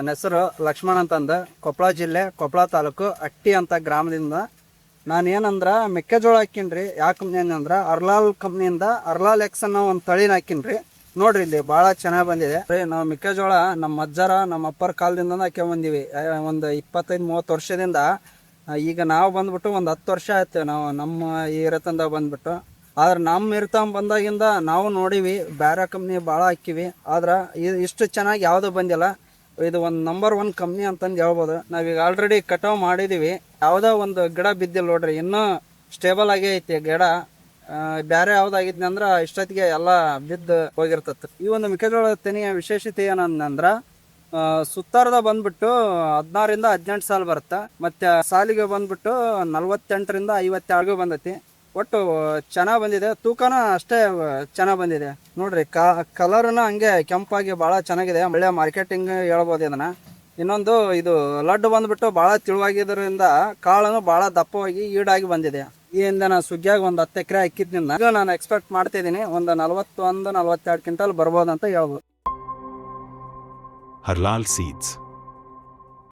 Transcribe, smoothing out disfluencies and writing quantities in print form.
ನನ್ನ ಹೆಸರು ಲಕ್ಷ್ಮಣ್ ಅಂತಂದು ಕೊಪ್ಪಳ ಜಿಲ್ಲೆ ಕೊಪ್ಪಳ ತಾಲೂಕು ಅಟ್ಟಿ ಅಂತ ಗ್ರಾಮದಿಂದ ನಾನು ಏನಂದ್ರೆ ಮೆಕ್ಕೆಜೋಳ ಹಾಕಿನ್ರಿ. ಯಾವ ಕಂಪ್ನಿ ಅಂದ್ರೆ ಅರ್ಲಾಲ್ ಕಂಪ್ನಿಯಿಂದ ಅರ್ಲಾಲ್ ಎಕ್ಸ್ ಅನ್ನೋ ಒಂದು ತಳಿನ ಹಾಕಿನ್ರಿ. ನೋಡ್ರಿ ಇಲ್ಲಿ ಭಾಳ ಚೆನ್ನಾಗಿ ಬಂದಿದೆ. ನಾವು ಮೆಕ್ಕೆಜೋಳ ನಮ್ಮ ಅಜ್ಜರ ನಮ್ಮ ಅಪ್ಪರ ಕಾಲದಿಂದ ಹಾಕ್ಕೊಂಬಂದಿವಿ. ಒಂದು 25-30 ವರ್ಷದಿಂದ. ಈಗ ನಾವು ಬಂದ್ಬಿಟ್ಟು ಒಂದು 10 ವರ್ಷ ಆಯ್ತು ನಾವು ನಮ್ಮ ಇರತಂದ ಬಂದ್ಬಿಟ್ಟು. ಆದ್ರೆ ನಮ್ಮ ಬಂದಾಗಿಂದ ನಾವು ನೋಡಿವಿ ಬೇರೆ ಕಂಪ್ನಿ ಭಾಳ ಹಾಕಿವಿ. ಆದ್ರೆ ಇಷ್ಟು ಚೆನ್ನಾಗಿ ಯಾವುದೂ ಬಂದಿಲ್ಲ. ಇದು ಒಂದು ನಂಬರ್ 1 ಕಂಪ್ನಿ ಅಂತಂದು ಹೇಳ್ಬೋದು. ನಾವೀಗ ಆಲ್ರೆಡಿ ಕಟಾವು ಮಾಡಿದ್ದೀವಿ. ಯಾವುದೋ ಒಂದು ಗಿಡ ಬಿದ್ದಿಲ್ಲ ನೋಡ್ರಿ, ಇನ್ನೂ ಸ್ಟೇಬಲ್ ಆಗೇ ಐತಿ ಗಿಡ. ಬೇರೆ ಯಾವುದಾಗಿದ್ನಿ ಅಂದ್ರೆ ಇಷ್ಟೊತ್ತಿಗೆ ಎಲ್ಲ ಬಿದ್ದು ಹೋಗಿರ್ತದೆ. ಈ ಒಂದು ಮೆಕ್ಕೆಜೋಳ ತೆನೆಯ ವಿಶೇಷತೆ ಏನಂದ್ರೆ ಸುತ್ತಾರದ ಬಂದ್ಬಿಟ್ಟು 16ರಿಂದ 18 ಸಾಲು ಬರುತ್ತೆ. ಮತ್ತು ಸಾಲಿಗೆ ಬಂದ್ಬಿಟ್ಟು 48ರಿಂದ 52 ಬಂದೈತಿ. ಒಟ್ಟು ಚೆನ್ನಾಗಿ ಬಂದಿದೆ. ತೂಕನ ಅಷ್ಟೇ ಚೆನ್ನಾಗಿ ಬಂದಿದೆ. ನೋಡ್ರಿ ಕಲರ್ನ ಹಂಗೆ ಕೆಂಪಾಗಿ ಭಾಳ ಚೆನ್ನಾಗಿದೆ. ಒಳ್ಳೆ ಮಾರ್ಕೆಟಿಂಗ್ ಹೇಳ್ಬೋದು ಇದನ್ನ. ಇನ್ನೊಂದು ಇದು ಲಡ್ಡು ಬಂದ್ಬಿಟ್ಟು ಭಾಳ ತಿಳುವಾಗಿದ್ದರಿಂದ ಕಾಳನ್ನು ಭಾಳ ದಪ್ಪವಾಗಿ ಈಡಾಗಿ ಬಂದಿದೆ. ಈ ಹಿಂದೆ ನಾನು ಸುಗ್ಗಿಯಾಗಿ ಒಂದು 10 ಎಕರೆ ಹಾಕಿದ್ನಿಂದ ಈಗ ನಾನು ಎಕ್ಸ್ಪೆಕ್ಟ್ ಮಾಡ್ತಿದ್ದೀನಿ ಒಂದು 41-42 ಕ್ವಿಂಟಲ್ ಬರ್ಬೋದು ಅಂತ ಹೇಳ್ಬೋದು. Harlal Seeds.